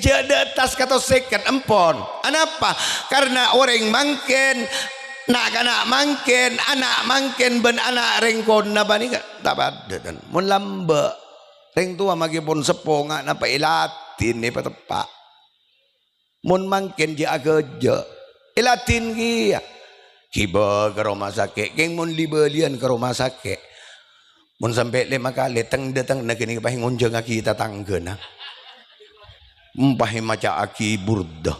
jada tas kata seket empon. Kenapa? Karena orang mangken nak anak mangken anak mangken ben anak rengkon na bani tak ada dan mun lamba reng tua magi pun sepo ngak napa ilatin ni patepak mun mangken je agaja ilatin kia kiba ke rumah sakit keng mun libelian ke rumah sakit mun sampai 5 kali teng datang nak ni pahi ngunjung aki kita tanggena pahi maca aki burda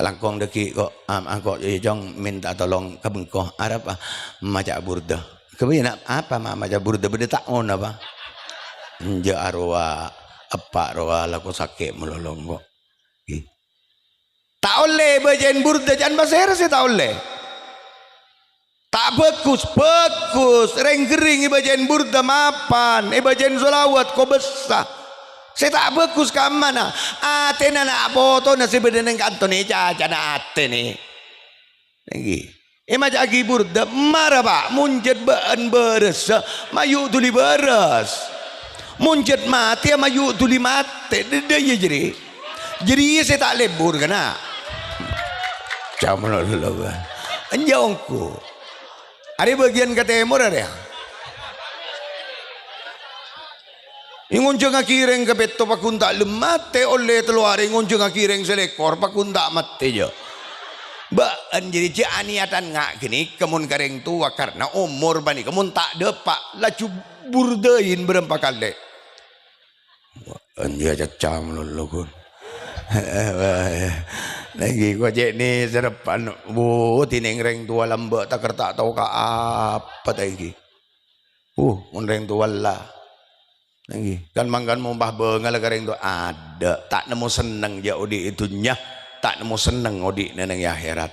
langkong deki kok kok jong minta tolong ke bengkoh ada apa maca burda kemudian apa maca burda beda tak on apa je arwah apa arwah laku sakit melolong kok tak oleh bacain burda jangan bahasa sih tak oleh tak bagus reng gering bacain burda mapan bacain solawat kok besar saya tak bagus ke mana ate na foto na si bedeneng kanto ni caca na ate ni lagi maca agi burda marah pak munjat baan beres mayu tuli beres munjat mati mayu tuli mati dia jadi saya tak lebur kena caman dulu anjongku ada bagian ke timur ada ingunjung akireng ke beto pakunta lemate oleh teluare ingunjung akireng selekor pakunta mate jo baan jadi je niatan ngak gini kemun kareng tua karena umur bani kemun tak depak laju burdain berempat kali anja cacam lulukun lagi gua cek ni serepan bu tineng reng tua lambak tak kertak tahu ka apa tadi mun reng tua lah lagi kan mangkan mumpah bengal kareng tu ada tak nemu seneng ya odi itunya tak nemu seneng odi neneng ya akhirat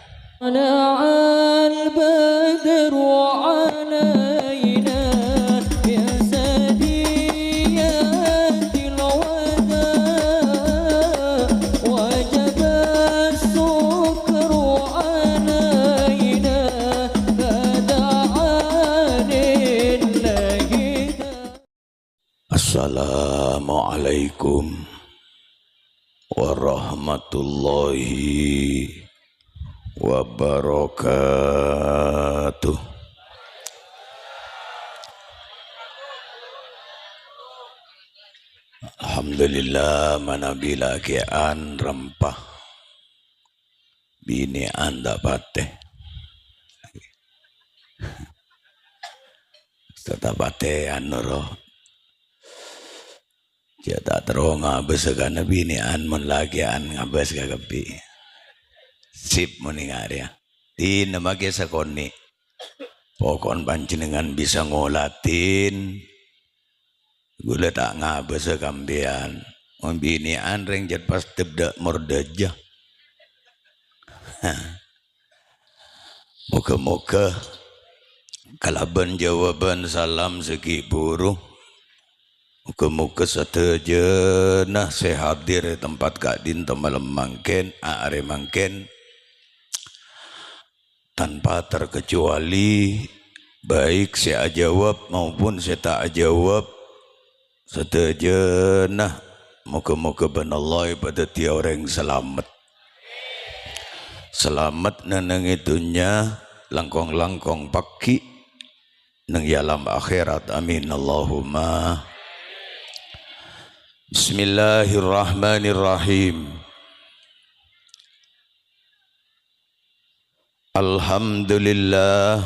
Assalamualaikum warahmatullahi wabarakatuh. Alhamdulillah manabila kian rempah bini anda pate tetap pate anuro jata terong ngabes kana bini an mun lagi an ngabes kagapi sip muni ngaria tin mage sakoni pokon panjenengan bisa ngolatin gula tak ngabes kambian mun bini an reng jet pas tebda mordaja muka-muka kalaban jawaban salam segi buruh muka-muka sateja nah saya hadir tempat Kak Din malam mangken are mangken tanpa terkecuali baik saya jawab maupun saya tak jawab sateja nah muka-muka benallah pada tiap orang selamat neneng itunya langkong-langkong paki neng alam akhirat amin Allahumma. Bismillahirrahmanirrahim. Alhamdulillah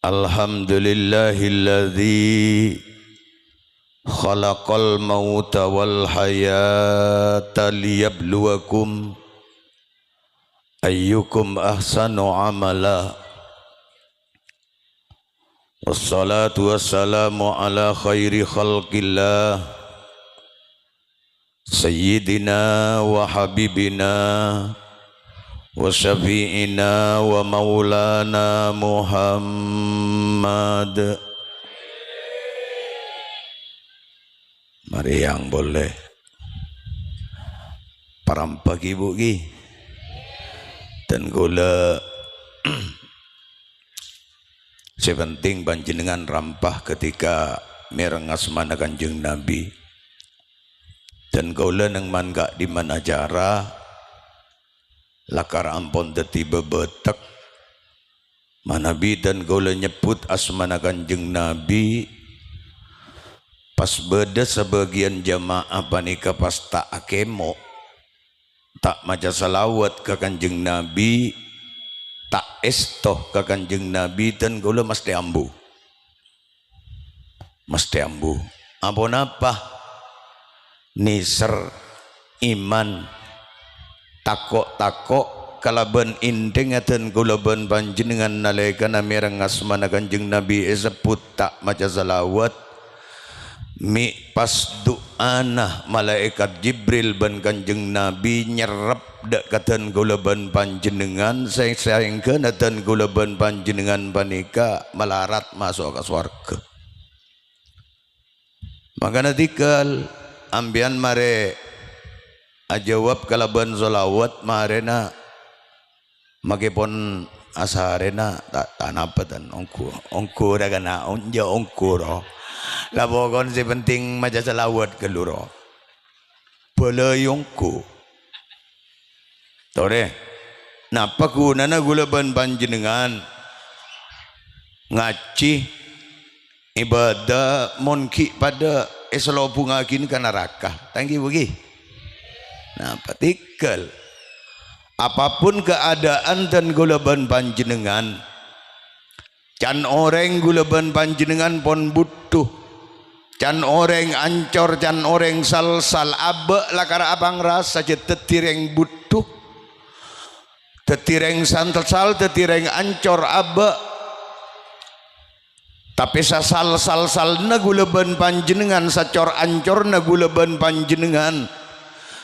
Alhamdulillahilladzi khalaqal mauta wal hayata liyabluwakum ayyukum ahsanu amala. Wassalatu wassalamu ala khairi khalqillah sayyidina wa habibina wa syafi'ina wa maulana Muhammad. Mari yang boleh parampak ibu ki dan gula sepenting panjenengan rampah ketika merengas mana Kanjeng Nabi. Dan kaula nang man gak di mana acara lakar ampun dadi bebetek manabi dan kaula nyebut asmana Kanjeng Nabi pas beda sebagian jamaah panika pas tak akemo tak maca salawat ke Kanjeng Nabi tak estoh ke Kanjeng Nabi dan kaula mesti ambu ampun apa niser iman takok kalaban indeng aten kulaban panjenengan nalekana merengas mana Kanjeng Nabi sebut tak maca salawat mi pas doana malaikat Jibril ban Kanjeng Nabi nyerap dak katen kulaban panjenengan sayang-sayangkeun aten kulaban panjenengan panika malarat masuk ke swarga. Maka tikal ambian mare ajawab kalaban solawat marena magipon asarena tak tanapatan ongku ragana onja ongku ro labokon si penting maca salawat keluro belayongku tore napa gunana gulaban panjenengan ngaci ibadah monki pada eslo bunga gini ke neraka tanggi bagi nah patikal apapun keadaan dan gulaban panjenengan can orang gulaban panjenengan pon butuh can orang ancor can orang sal-sal abe lakar abang rasa je tetireng butuh tetireng sal tetireng ancor abe tapi sasal na gulaban panjenengan sacor ancor na gulaban panjenengan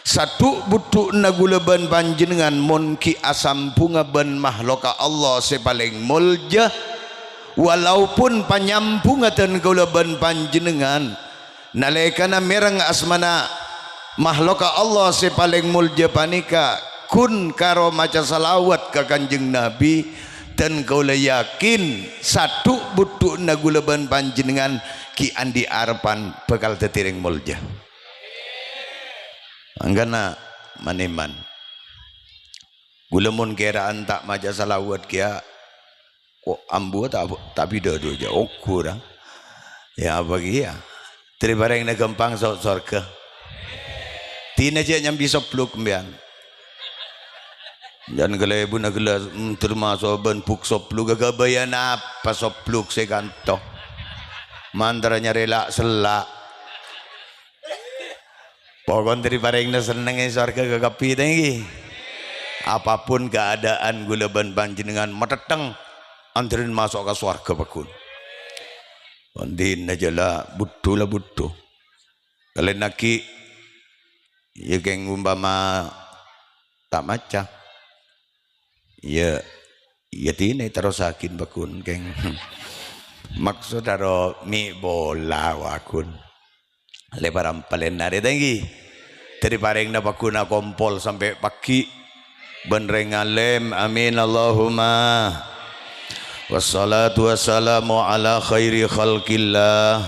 satu butuh na gulaban panjenengan monki asam bunga ban mahloka Allah sepaling mulja walaupun panyambungatan gulaban panjenengan nalekana mereng asmana mahloka Allah sepaling mulja panika kun karo maca salawat ke Kanjeng Nabi dan kau yakin satu butuh nagulaban panjenengan ki andi arpan bakal tetireng mulja anggana maneman gulamun keraan tak maca salawat kia kok ambu tak bida tu aja kurang ya bagi ya teribareng na gampang sorga tina je nyambi sopluk mbian dan kalau ibu nak gelas termasuk ban puk sopluk gagabayan apa sopluk sekanto mandaranya rela selak pokon dari parengna seneng surga gagapi tinggi apapun keadaan gulaban panjenengan mateteng anterin masuk ke surga bakun ondin aja lah butuh kalian naki ya geng umpama tak maca ya tine terusakin bakun keng maksud aro mi bola wakun lebaran palen nare tinggi dari pareng na bakun kompol sampai pagi benreng alem amin Allahumma wassalatu wassalamu ala khairi khalqillah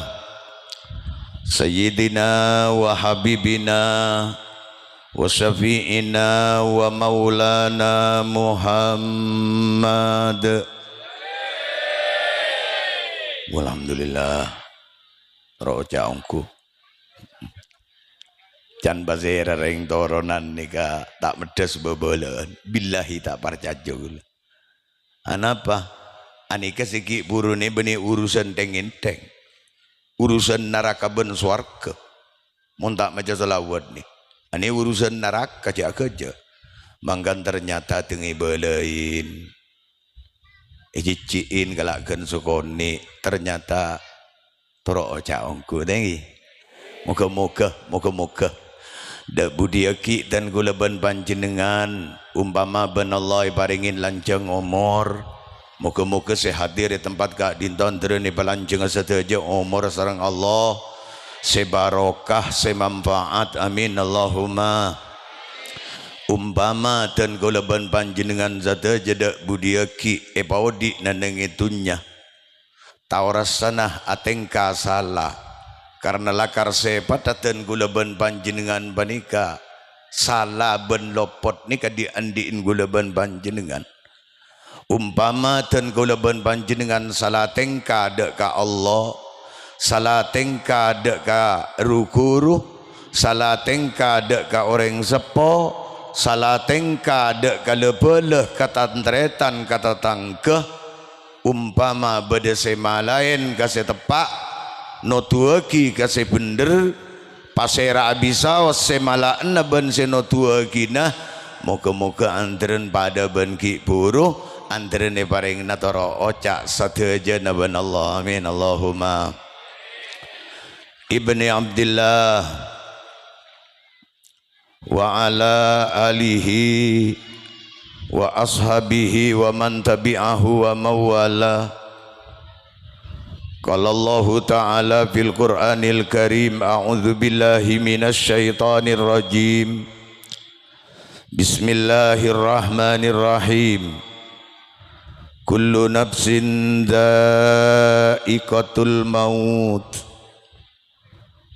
sayyidina wa habibina wa syafi'ina wa maulana Muhammad walhamdulillah roja ongku can bazera reng toronan nika tak medes bebolan billahi tak parcajul anapa anika siki burune beni urusan tenginteng urusan neraka ben swarga mun tak maca selawat nih ani urusan neraka aja manggan ternyata tengi belain ijiciin galakkan sukoni ternyata toro caongku tengi moga-moga da budiaki dan gulaban panjenengan umpama ben Allah paringin lanceng umur moga-moga sehadir di tempat kak dinton tereni palanceng sedaja umur sareng Allah sebarokah semanfaat amin Allahumma umpama dan gulaban panjenengan zata jeda budiaki epaudi naneng itunya taurasanah atengka salah karena lakar sepatatan gulaban panjenengan banika salah ben lopot nika diandiin gulaban panjenengan umpama ten gulaban panjenengan salah tengka dek ka Allah salah tengka dek ka rukuru salah tengka dek ka orang sepo salah tengka dek ka lepeleh kata tentretan kata tangkeh umpama beda sema lain kasih tepak no tuaki kasih bener pasera abisau semala ena ben seno tuaki nah moga-moga antren pada ben ki buruh antren ne paring natoro ocak sateja na ben Allah amin Allahumma Ibni Abdillah wa ala alihi wa ashabihi wa man tabi'ahu wa mawala qala Allah ta'ala fil Qur'anil Karim a'udzu billahi minasy syaithanir rajim bismillahirrahmanirrahim kullu nafsin dha'iqatul maut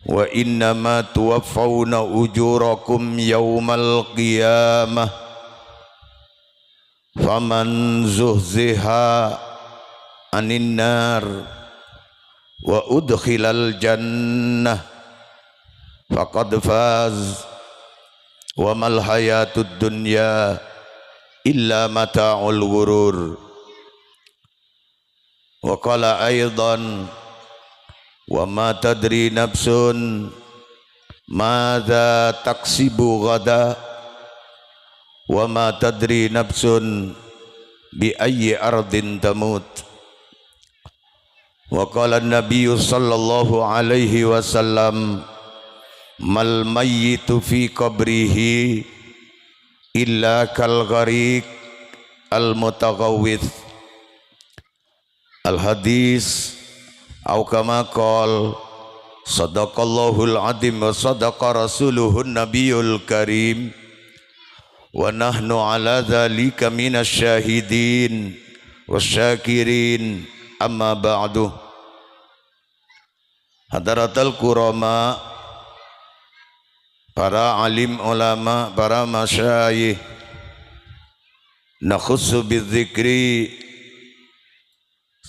wa innama tuwaffawna ujurakum yawmal qiyamah faman zuhziha anin nar wa udkhilal jannah faqad faz wa mal hayatud dunya illa mata'ul ghurur wa qala aidan wa ma tadri nafsun madza taksibu ghada wa ma tadri nafsun bi ayyi ardin tamut wa qala an-nabiy sallallahu alaihi wasallam mal mayyitu fi qabrihi illa kal ghariq al mutaghawwith al hadis au kama qol sadaqallahul azim wa sadaqa rasuluhun nabiyul karim wa nahnu ala dzalika minasy syahidin wasyakirin amma ba'du hadaratul kurama para alim ulama para masyayikh nakhussu bidzikri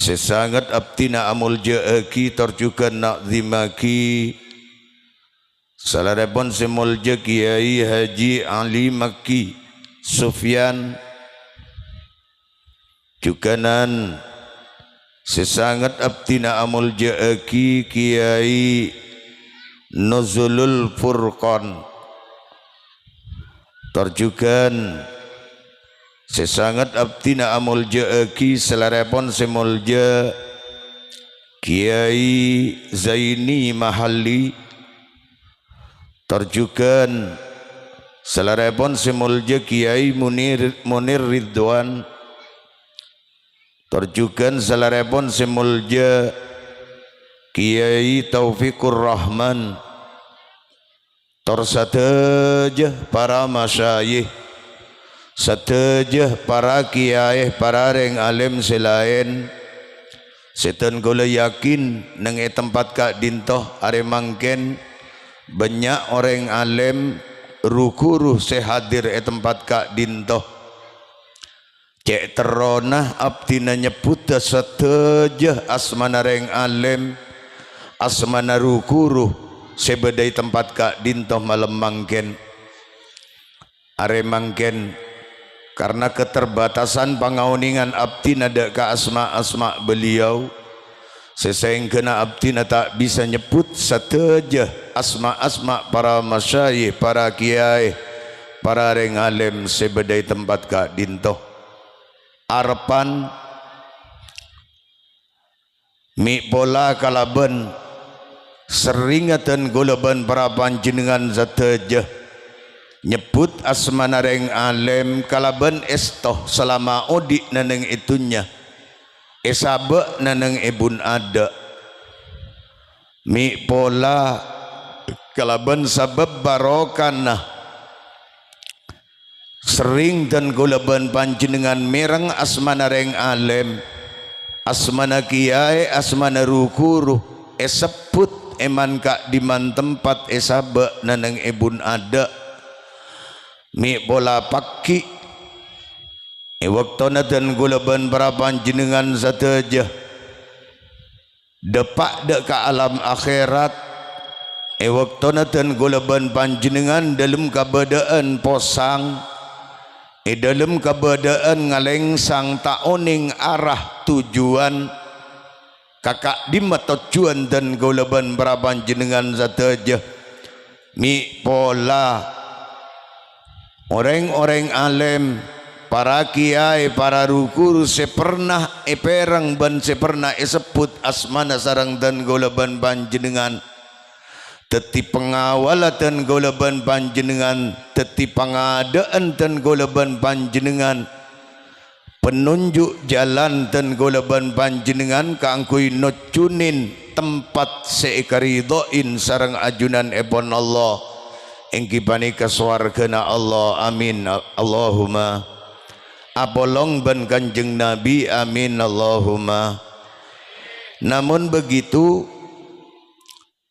sesangat abtina amul ja'aki terjukan nak zimaki salarepon semul Kiai Haji Ali Makki Sufyan jukanan sesangat abtina amul ja'aki Kiai Nuzulul Furqan terjukan sesangat abtina amul ja'aki selarepon semulja Kiai Zaini Mahalli terjukan selarepon semulja Kiai Munir Ridwan terjukan selarepon semulja Kiai Taufikur Rahman tersateja para masyayikh sateja para kiai para reng alim selain setan gula yakin nang tempat kak dintoh are mangken banyak orang alim rukuruh sehadir tempat kak dintoh cek teronah abdina nyebut sateja asmana reng alim asmana rukuruh sebedai tempat kak dintoh malam mangken are mangken karena keterbatasan pangauningan abdi nada ke asma beliau sesengkena abdi tak bisa nyebut sateja asma para masyayikh para kiai para reng alim sebedai tempat ka dintoh arpan mi pola kalaban seringatan gulaban para panjenengan sateja nyebut asmana reng alim kalaban estoh selama odik naneng itunya esabe naneng ibun ada mi pola kalaban sabab barokana sering dan gulaban panjenengan mereng asmana reng alim asmana kiai asmana rukuru sebut eman kak diman tempat sabe naneng ebun ada mi bola paki waktona dan gulaban barapan jenengan sateja depak dek ke alam akhirat waktona dan gulaban panjenengan dalam kabadaan posang dalam kabadaan ngalengsang tak oning arah tujuan kakak dimat tujuan dan gulaban barapan jenengan sateja mi pola orang-orang alim para kiai para rukuru sepernah perang ban sepernah sebut asmana sarang dan golaban panjenengan teti pengawalatan golaban panjenengan teti pengadaan dan golaban panjenengan penunjuk jalan dan golaban panjenengan kangkui nocunin tempat seikaridoin sarang ajunan ebon Allah engki panika swargana Allah amin Allahumma abolong ban kanjeng Nabi amin Allahumma. Namun begitu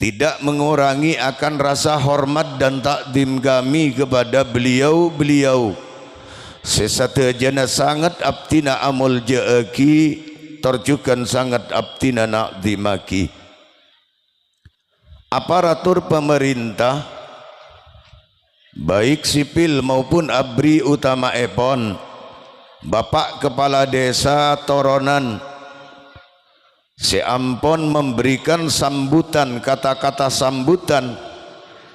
tidak mengurangi akan rasa hormat dan takdim kami kepada beliau-beliau sesatejana sangat abtina amul jaaki terjukan sangat abtina nakdimaki aparatur pemerintah baik sipil maupun abri utama epon Bapak Kepala Desa Toronan seampun memberikan sambutan kata-kata sambutan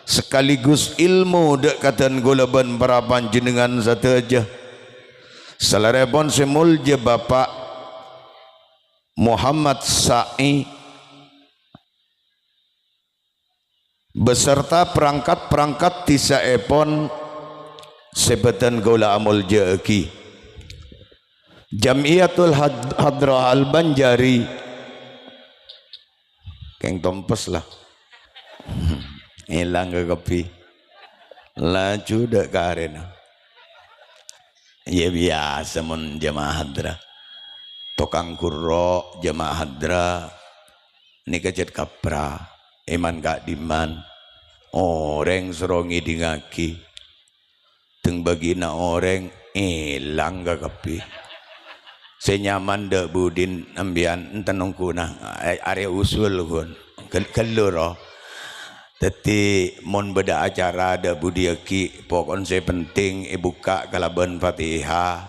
sekaligus ilmu dekatan gulaban barapan jenengan sateja salarepon semulja Bapak Muhammad Sa'i beserta perangkat-perangkat tisa epon sebetan gula amul jaaki Jamiatul Hadrah Al-Banjari keng tompes lah hilang ke kopi laju dek ke arena ya biasa mun jamaah hadrah tokang kurro jamaah hadrah ini kajet kapra iman kak diman orang serongi dingaki teng bagina orang hilang ke kopi senyaman dek budin ambian entenong kunah area usul kun kelur teti mon beda acara ada budiaki pokon saya penting buka kalaban Fatihah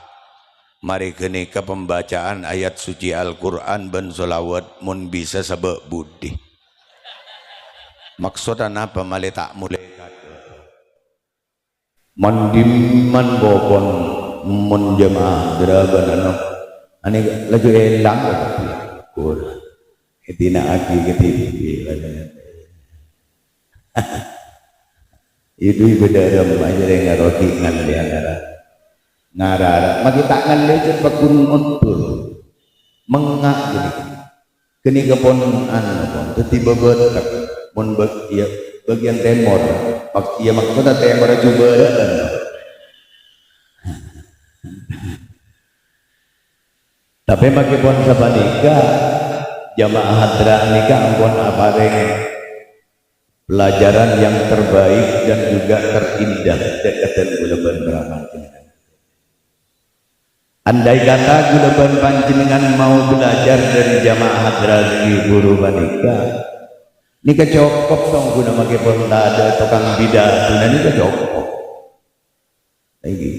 mari kini ke pembacaan ayat suci Al-Quran ben solawat mon bisa sabak budi maksudnya apa mali tak mulai mandiman bokon mon jemaah deraban ane laju elang kur etina aki ketipi itu bedaram aja yang ngaroti ngan diantara ngarara maki tak ngan lecet bakun untur mengak jadi kini kepon anu tiba betak mon ya bagian temor ya maksudnya temor coba tapi makipun sabanika jamaah hadrah nikah ampun apareng pelajaran yang terbaik dan juga terindah dekatan gulaban beramal andai kata gulaban panjenengan mau belajar dari jamaah hadrah di guru banika nikah cokop song guna makipun tak ada tukang bidah guna nikah cokop lagi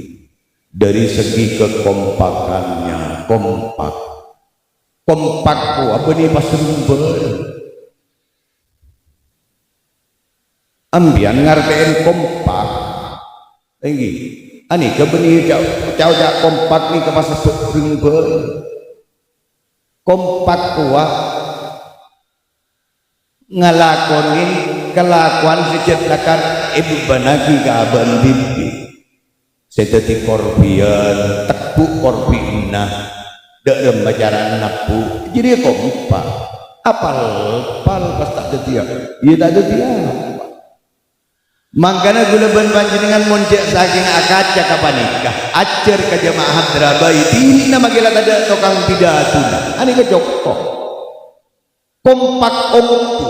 dari segi kekompakannya kompak ku apa nih pas sumber ambian ngartiin kompak tinggi ani kebeni jauh kompak nih ke pas sumber kompak kuat ngelakonin kelakuan sejatakan ibu banagi ke aban bibi sedati korbian tepuk korbina dalam bacaran napu jadi kompak apal pas tak ada dia ya tak ada dia Mangkana gula ban panjenengan moncek saking akaca kapanikah acer ka jamaah hadrabai tina magila tada tokang pidatuna ani ka jokko kompak omtu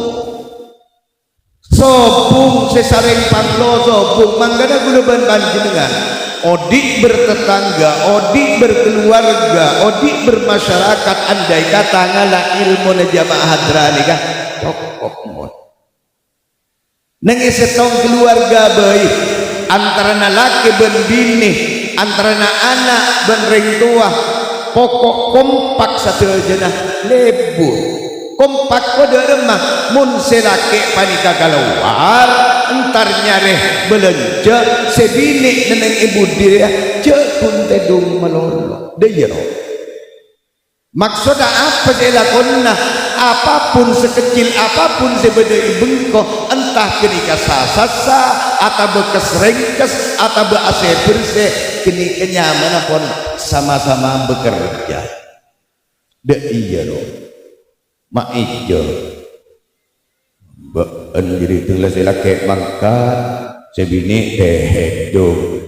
sobung sesareng panglo sobung mangkana gula ban panjenengan odik bertetangga odik berkeluarga odik bermasyarakat andai kata ngala ilmu na jamaah hadrani kah cokok mon nang isetong keluarga baik antara laki ben bini antara anak ben ring tua pokok kompak satu jenah lebur kompak kode remah mun selake panika keluar entar nyareh belanja sebini neneng ibu dia cek pun tedung melolo deyero maksudnya apa saya lakukan apapun sekecil apapun sebeda bengkok entah kenika sasasa atau bekas rengkes atau bease bersih kini kenyamanan pun sama-sama bekerja dek iya loh mak ijo beun diri tulah sila kek mangkat sebini dehedo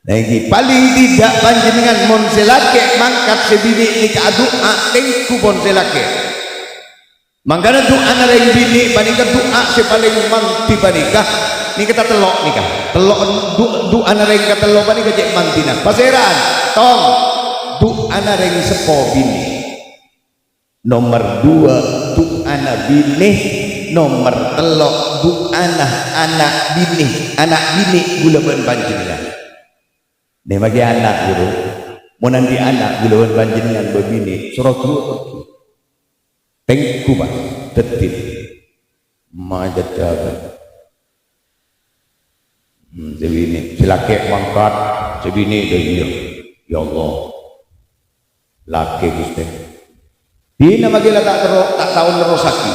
lagi paling tidak panjenengan mon selake mangkat sebini ni doa tengku pon selake mangkana doa na ring bini panika doa si paling manti panika ni kita telok nikah telok doa na ring katelok panika jek mantina paseran tong doa na ring sepo bini nomor 2 doa na bini nomor telok doa na anak bini gula ban panjenengan nih bagi anak guru mau nanti anak gulawan panjenengan babini surat dua tengku pak tetip majat jalan sebini silake mangkat sebini dia ya Allah laki gusti dina magila tak tahu nerosaki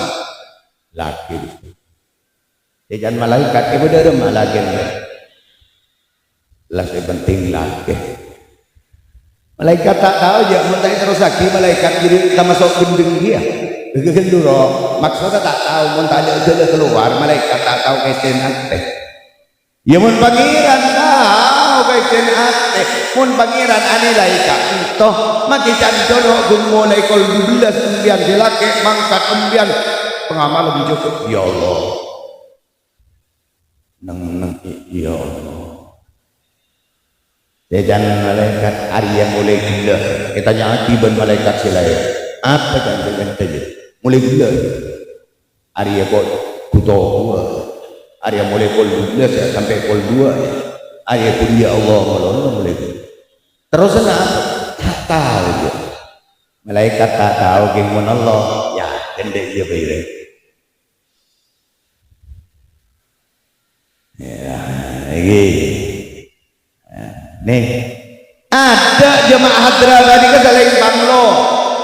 laki gusti jangan malaikat ibu dari malaikat lah penting laki malaikat tak tahu ya mentai terus lagi malaikat jadi sama sok gendeng dia genduro maksudnya tak tahu mentai aja keluar malaikat tak tahu kesen ate ya mun pangeran tahu kesen ate mun pangeran anilai kak toh maki candoro gun mulai kol 12 umbian dilake mangkat umbian pengamal lebih cukup ya Allah neng ya Allah jajan malaikat Arya mulai gila kita nyaki ben malaikat silaya apa jangan saja mulai gila Arya kok kuto gua Arya mulai kol 12 ya sampai kol 2 ya Arya pun ya Allah mulai terus apa tak tahu ya malaikat tak tahu gimana Allah ya kendek dia bayar ya lagi nih ada jemaah hadrabanika saling banglo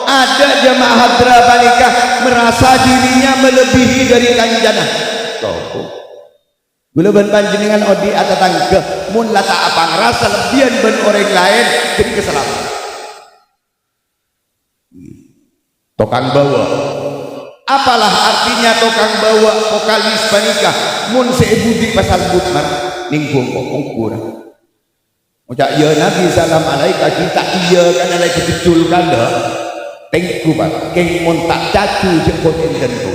ada jemaah hadrabanika merasa dirinya melebihi dari kanjana gula ban panjenengan odi atau tangga mun lata apa ngerasa lebihan ben orang lain jadi kesalahan tokang bawa apalah artinya tokang bawa vokalis panika mun seebudi pasal butman ninggung kok kurang ucap ya Nabi salam alaika kita iya kan alaika betul kan dah tengku pak keng mon tak cacu jemput enten tu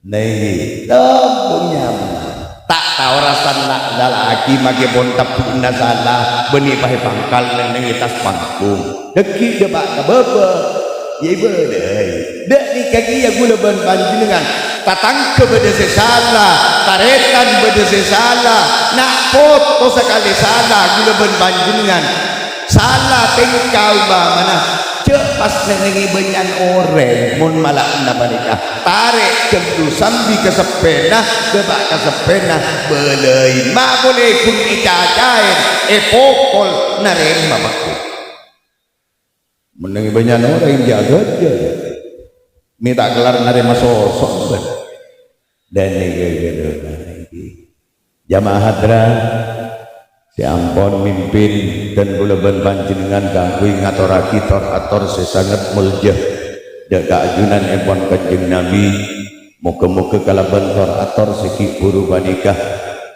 nih punya tak tahu rasa nak lagi maki bon tapi indah salah benih pakai pangkal neng tas panggung deki debak kabebe ya ibu dek ni kaki ya gula ban panjenengan tatang ke beda salah taretan beda salah nak foto sekali salah gula ban panjenengan salah tengkau mana cek pas nengi banyak orang mun malah napa nikah tarik cemdu sambi ke sepena debak ke sepena belai mak boleh kun icacain pokol nareng mamaku menengi banyak orang yang jaga dia minta gelar narema sosok dan ini jamaah hadra si ampon mimpin dan buleban panjenengan ganggu ngatoraki tor ator sesangat muljah jaga ajunan empon kanjeng Nabi muka-muka kalaban tor ator seki buru banikah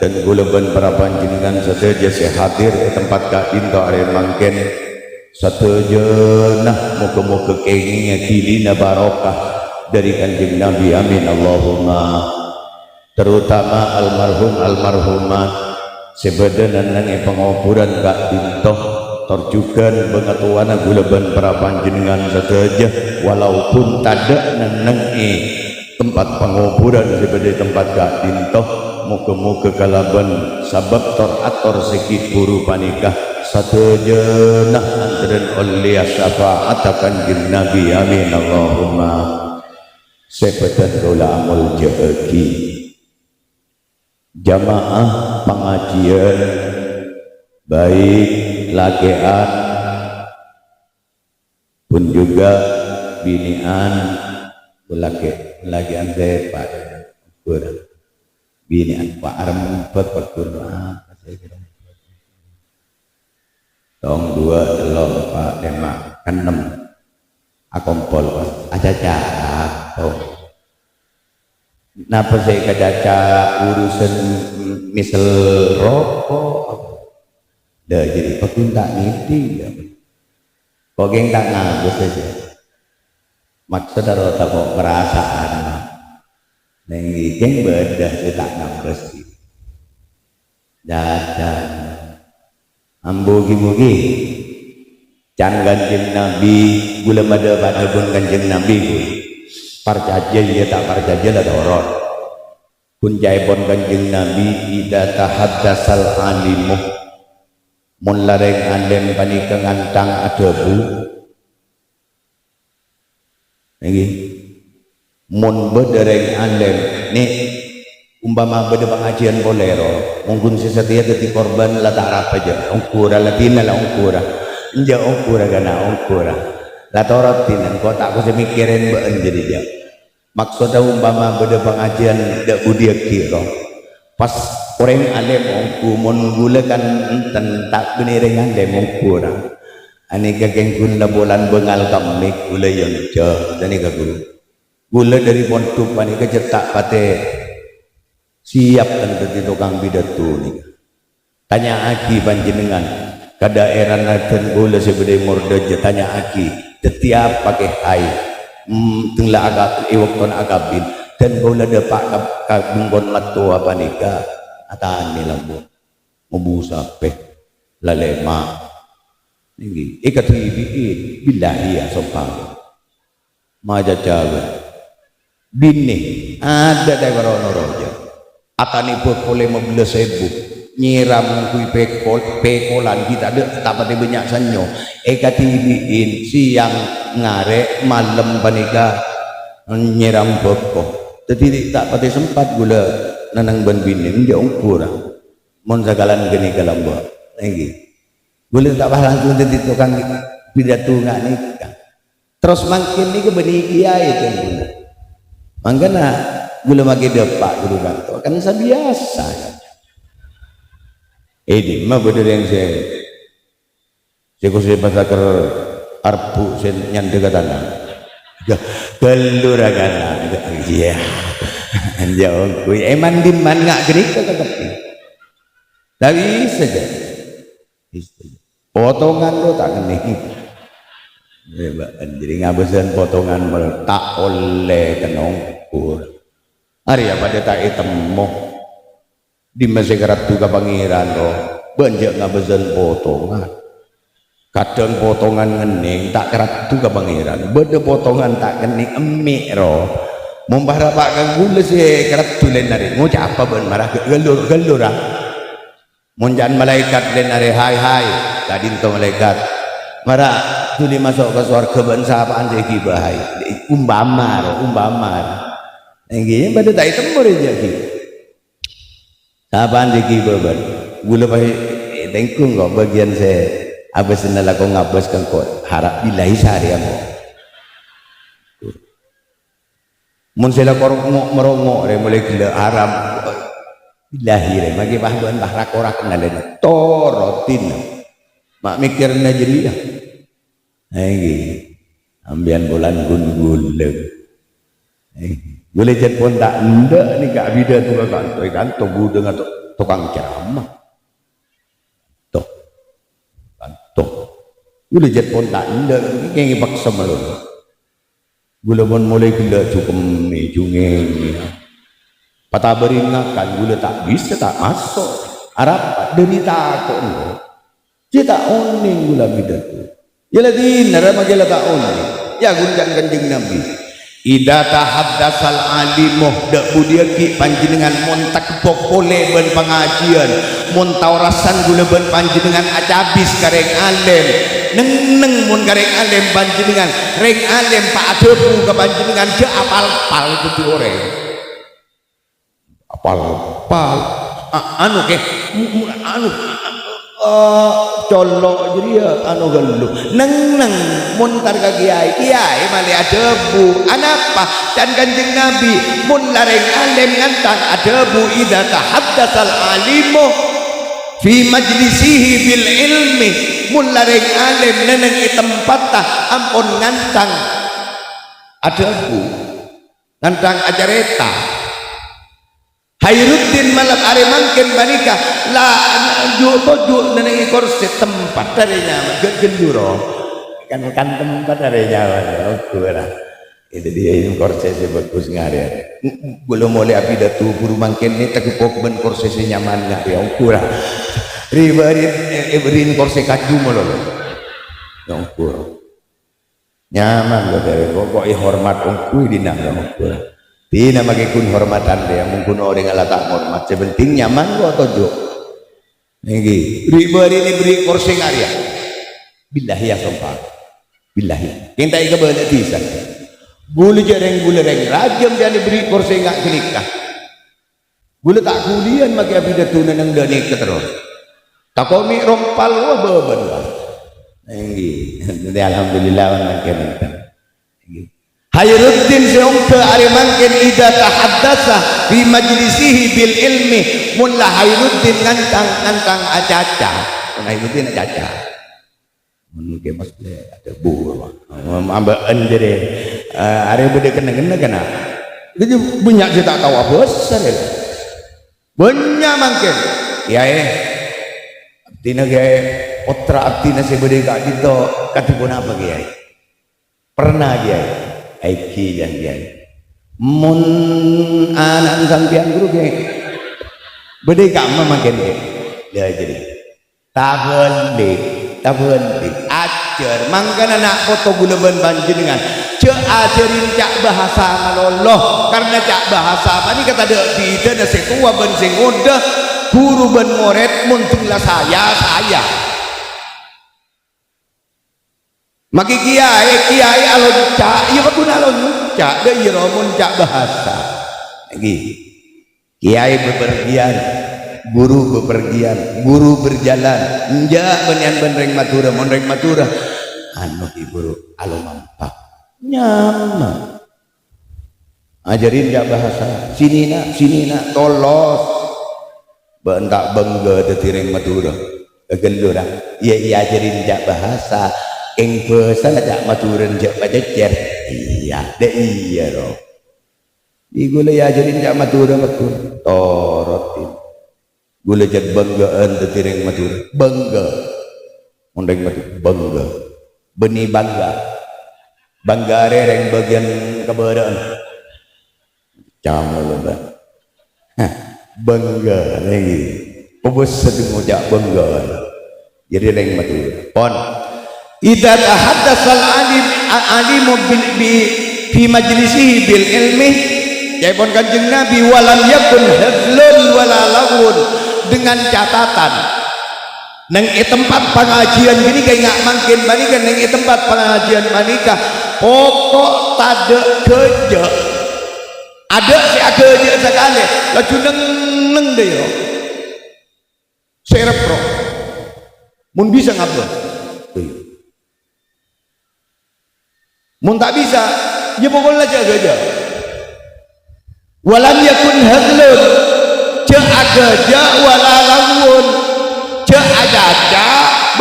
dan guleban para panjenengan sedaya hadir di tempat kadinto are mangken sedaya muga-muga kenging dilina barokah dari Kanjeng Nabi amin Allahumma, terutama almarhum almarhumah sebadan nang pengoburan Kak Dintoh terjugan pengetahuan guleban para panjenengan sedaya walaupun tidak nang tempat pengoburan sebagai tempat Kak Dintoh muga-muga kalaban sabab teratur segi buru panikah sadaya antren oleh syafaat Kanjeng Nabi amin Allahumma. Sebadan kula amul jagi jamaah pengajian baik lagean pun juga binian lagean saya Pak kurang binian Pak Arem berkurang tong 2 telur Pak Demak 6 akompol aja cara napa saya kedaca urusan misal rokok dah jadi pun tak ngerti kok geng tak ngabus saja maksud ada tak kok perasaan nengi geng bedah saya tak ngabus dan ambugi-mugi can Kanjeng Nabi gula mada pada pun Kanjeng Nabi parcaja ya tak parcaja lah dorot pun jaibon Kanjeng Nabi ida tahaddasal alimu mun lareng andem panika ngantang adabu lagi mun bedereng andem nih umpama beda pengajian bolero mungkin sesetia teti korban lah tak apa aja ongkura latina lah ongkura inja ongkura gana ongkura lah torot tinan kok tak bisa mikirin mbak jadi dia maksudnya umpama beda pengajian dak budia kira pas orang alim ongku monggula kan enten tak beniring alim ongkura ani kageng gula bulan bengal kamik gula yang jauh dan ini gula dari pontup ani kecetak pate siap kan tadi tukang bidatu nih tanya aki panjenengan ke daerah dan gula sebeda mordoja tanya aki setiap pakai hai tenglah agak iwakton agabin dan gula depak kabungkon matu apa nikah ataan nilambu mubusape lalema ini ikat ibi billahi ya sopan maja jaga bini ada daerah noroja atani boleh 15.000 nyiram kui pekolan kita ada tak pada banyak sanyo ekatibiin siang ngare malam panika nyiram boko jadi tak pada sempat gula nanang ban bini dia ukur mon sagalan geni kalamba lagi gula tak bah langsung jadi tukang pidato ngak nikah terus makin ni ke beni kiai itu gula mangkana gula magi depak gula kantor kan biasa ini mah bener yang saya kusir pasakar arpu saya nyanda katana gelur agana iya jauh kui eman diman ngak gerik ke tepi tapi saja potongan lo tak kening jadi ngabesan potongan tak oleh kenongkur hari apa dia tak itemo di masyarakat juga pangeran loh banyak ngabesan potongan kadang potongan ngening tak kerat juga pangeran beda potongan tak kening emik roh membara pak gula sih kerat tulen nari ngucap apa ben marah gelur ah munjan malaikat den nari hai tadi itu malaikat marah tuli masuk ke surga ben sapaan sih bahai umbamar ini pada tak itu boleh jadi apaan sih babar gula pakai tengkung kok bagian saya abis nala ko ngabas kang ko harap bilahi sehari mo mun sila korong merongok re mulai gila haram bilahi re magi bahduan bahra korak nalen torotin mak mikir na jelia ambian bulan gun-guleng boleh jet pun tak ndak ni kak bida tu kan kanto budeng atau tukang ceramah tuh kan tuh gula jet pun tak ada yang paksa malu gula pun mulai gila cukup mejungeng patah beringakan gula tak bisa tak masuk harap dari takut dia tak oning gula bida tu ya lagi nara magala tak oning ya gunjan kanjeng Nabi ida tahaddasal alimuh dak budiaki panjenengan montak pokole ben pengajian montaurasan gula ben panjenengan acabis kareng alim neng mun kareng alim panjenengan reng alim pak adepu ke panjenengan je apal-apal itu orang apal-apal anu ke anu colok jadi ya anu gelu neng muntar ke kiai mali adebu anapa dan kanjeng Nabi mun lareng alim ngantang adebu idza tahaddasal alimu fi majlisihi bil ilmi mun lareng alim neneng i tempatah ampun ngantang adebu ngantang ajareta Khairuddin malam hari mangkin banika la juto neneng kursi tempat darinya genduro kan tempat darinya kurang itu dia yang kursi bagus ngari belum mulai abidatu guru mangkin ini tak pok ben kursi nyaman ngari kurang ribarin kursi kaju malu yang kurang nyaman loh dari pokok hormat ongkui di nama kurang Tina magikun hormatan dia mungkin orang ala tak hormat sebenting nyaman kok tojo niki ribari ini beri kursi ngaria billahi ya sompah billahi kita ika balik bisa gula reng rajam dia diberi kursi ngak kenikah gula tak kulian maki abidatunan yang danik terus tak komi rompal wah beban lah niki alhamdulillah makin Khairuddin seungke ari mangkin idza tahaddasa fi majlisihi bil ilmi mulla Khairuddin ngantang acaca Khairuddin acaca mun ke mas ada bu ambil endere ari bede kena kana itu banyak saya tak tahu apa besar ya banyak mangkin ya tina kiai putra abdina sebede gak dito katipun apa kiai pernah kiai aiki yang mun anak sampean guru ke bede kamu makin ke dia jadi tabeli ajar mangkan anak foto gula ben panjenengan cek ajarin cak bahasa maloloh karena cak bahasa apa ni kata dek bida na setua ben sing udah guru ben murid muntunglah saya maki kiai alon cak iya pun alon cak dia iya romun cak bahasa lagi kiai bepergian guru berjalan enjak benian benreng matura monreng matura anu ibu alon mampak nyaman ajarin cak bahasa sini nak tolos bentak bangga detireng matura kegelurang iya ajarin cak bahasa ing basa cak maturan cak pacecer iya roh di gula ya ajarin cak maturan torotin gula cak banggaan detireng matura bangga mondeng matura bangga benih bangga rereng bagian keberaan camal lebat bangga lagi pebos sedang ngucap bangga jadi reng matura pon idza tahaddasal alimu fi majlisihi bil ilmi jaipun kanjeng Nabi walam yakun hadlun wala lagun dengan catatan nang tempat pengajian gini kayak nggak mungkin banikan nang tempat pengajian manika pokok tade kerja ada si kerja sekali laju neng deh yo serepro mun bisa ngapa mun tak bisa ya pokoknya jaga walam yakun hadlun cek agaja wala lagun cek ajaja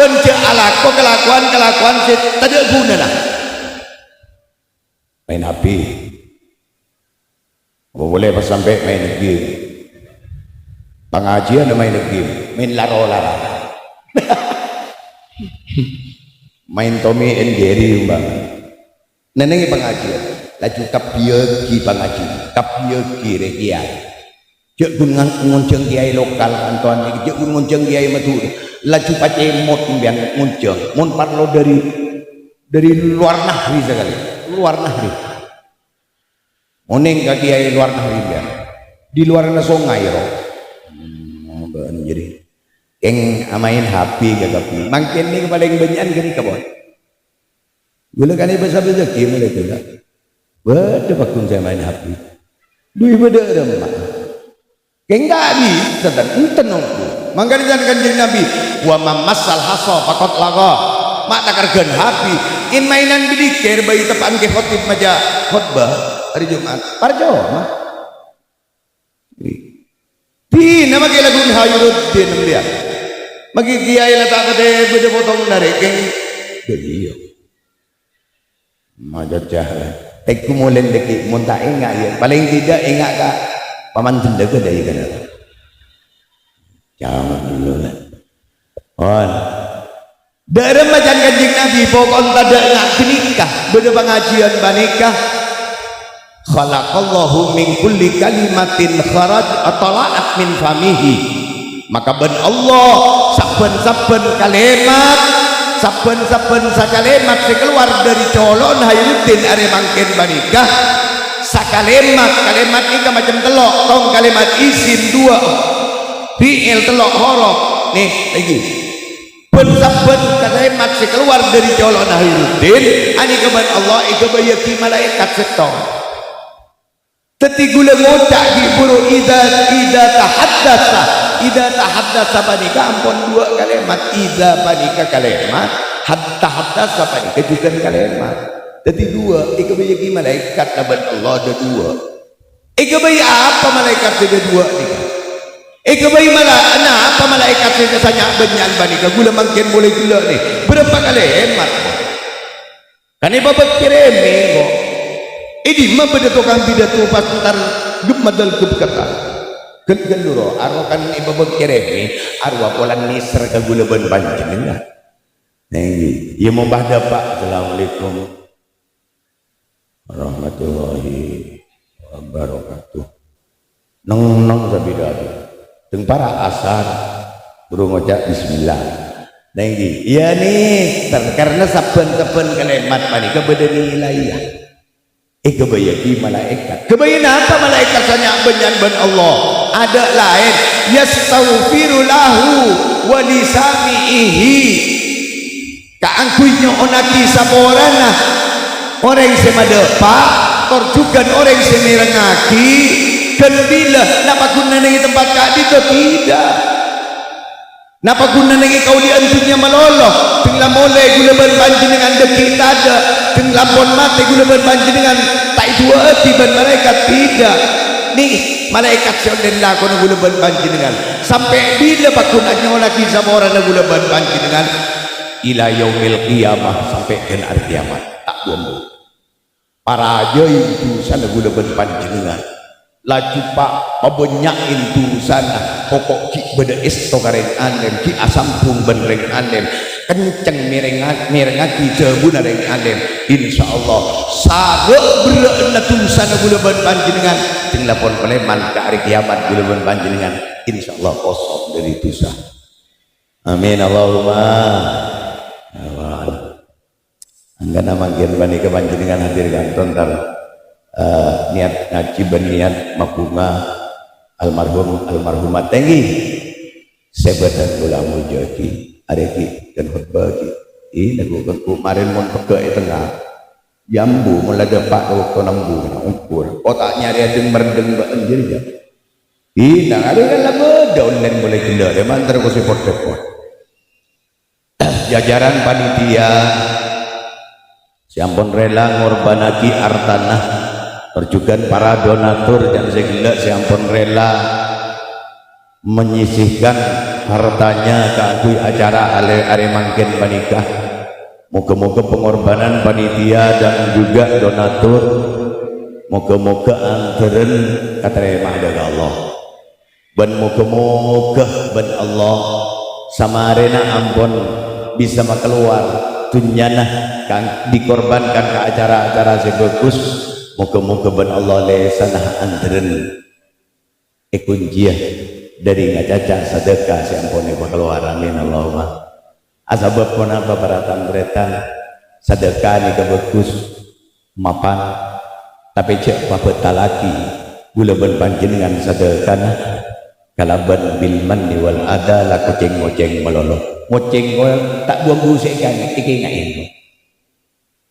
ben cek alako kelakuan tadi guna lah main HP boleh pas sampai main game pengajian main game, main laro-laro. Main Tommy and Jerry bang. Nenengi pengajian, laju kapiegi pengajian, kapiegi rekian. Cek ngunceng kiai lokal Anton ini, cek ngunceng kiai Madura. Laju pacemot biang ngunceng, mun parlo dari luar negeri sekali, luar negeri. Moning ke kiai luar negeri biang, di luar sungai roh. Jadi, yang amain HP gagapi, makin ni paling banyak gini kabon. Gula kan ibu sahaja rezeki mulai tu lah. Beda pakun saya main HP. Dui beda remah. Kengga bisa dan enten nongku. Mangkali jangan kanjeng Nabi. Wa mamasal haso pakot lago. Mak takarkan HP. In mainan bidikir bayi tepan ke khotib maja khotbah hari Jumat. Parjo mah. Di nama kita lagu Hayruddin dia. Magi kiai letak kade beda potong dari keng. Beliau. Majajah teku molen deki mun tak ingat ya paling tidak ingat ka paman tenda ke dari kana jangan dulu lah on dari macan kanjeng Nabi pokok tada nak nikah beda pengajian banikah khalaqallahu min kulli kalimatin kharaj atalaat min famihi maka ben Allah saben-saben kalimat saben-saben sakalimat keluar dari colon Hayruddin are mangken banikah kalimat ini macam telok tong kalimat isim dua fi'il telok horof nih lagi ben-saben kalimat keluar dari colon Hayruddin ani keban Allah iku bayaki malaikat setong teti gula ngocak di buru ida tahaddasa panika ampun dua kalimat ida panika kalimat tahaddasa panika juga kalimat jadi dua ika bayaki malaikat naban Allah ada dua ika bayi apa malaikat ada dua nika ika bayi apa malaikat ada sanya benyan panika gula makin boleh gula nih berapa kalimat kan iba berkiremi kok ini mah beda tukang pidato pas ntar gemadal kebekatan geluro arwah kan ibu berkiremi arwah polan nisr ke gula ban panjenengan nih ya mau bahda pak assalamualaikum warahmatullahi wabarakatuh neng sabidadu teng para asar burung ngocak bismillah nih iya nih karena saben-saben kalimat panika beda nilai ya kebayaki malaikat kebayan apa malaikat sanya benyan ben Allah ada lain yastaghfiru lahu wa lisamihi kaangkuinya onaki saborana orang semadepa torjugan orang semirengaki dan bila napa guna nengi tempat kak itu tidak napa guna nengi kau diantunya meloloh tinggal mulai gula berpanjenengan deki tada tinggal lampon mati gula berpanjenengan tak itu hati ban malaikat tidak nih malaikat seonden lakon gula berpanjenengan sampai bila pakunanya lagi sama orang gula berpanjenengan ila yaumil qiyamah sampai ke hari kiamat tak buang para aja itu sana gula berpanjenengan laju pak pabanyakin tu sana pokok ki beda esto kareng anem ki asampung benreng anem kenceng merengati jebuna reng anem insyaallah sagek bereuna tu sana gula panjenengan ting lapon peleman ke hari kiamat gula panjenengan insyaallah kosong dari dosa amin Allahumma anggana mangkin bani kepanjenengan hadir kanton tar niat ngaji berniat makunga almarhumat tinggi sebatan ulama jadi areki dan khutbah ini lagu kemarin mon pegak tengah jambu mulai dapat waktu nambu ukur otak nyari adeng merdeng banjir ya ini ada kan lah daun lain boleh gila dia mantar ko support jajaran panitia siampun rela ngorbanaki artanah terjugan para donatur dan segala siampun rela menyisihkan hartanya ke acara are mangkin panikah moga-moga pengorbanan panitia dan juga donatur moga-moga anteren katerima dari Allah ben moga-moga ben Allah samarena ampun bisa keluar dunyana kang dikorbankan ke acara-acara sebagus moga-moga ben Allah lesanah antren kunjiah dari ngacaca sedekah si ampun keluar amin Allahumma asabab pun apa baratan beretan sedekah ni kebagus mapan tapi cek bapak talaki gula ben panjenengan sedekah kalaban bil manni wal ada la kucing ngoceng melolo ngoceng tak buang busekan iki ngain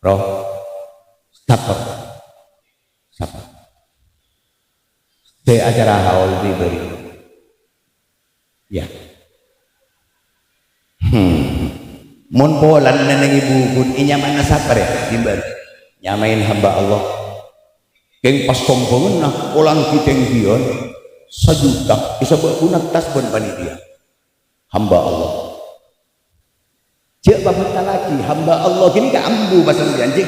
roh sabar sabar se acara haul diberi ya mun polan neneng ibu pun inyaman sabar ya diberi nyamain hamba Allah keng pas kompongan nah polang kiteng dion sejuta bisa berguna tas pun panitia hamba Allah cek bapak lagi hamba Allah gini ke ambu bahasa janji